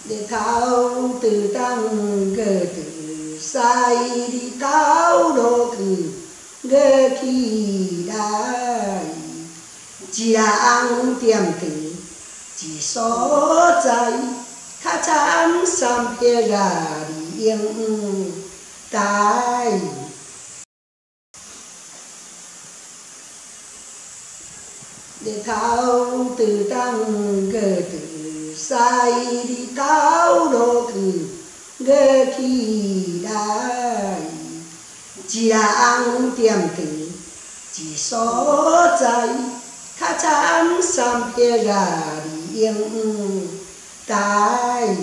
để thao từ tăng gờ từ sai đi thao đồ cử gờ khi đại chỉ là ăn tiềm tử chỉ xó chạy khá chán xăm kia gà đi yên tai để thao từ tăng gờ từ sai đi thao đồ cử gờ khi đại chỉ là ăn tiềm tử chỉ xó chạy khá chán xăm kia gà đi yên tai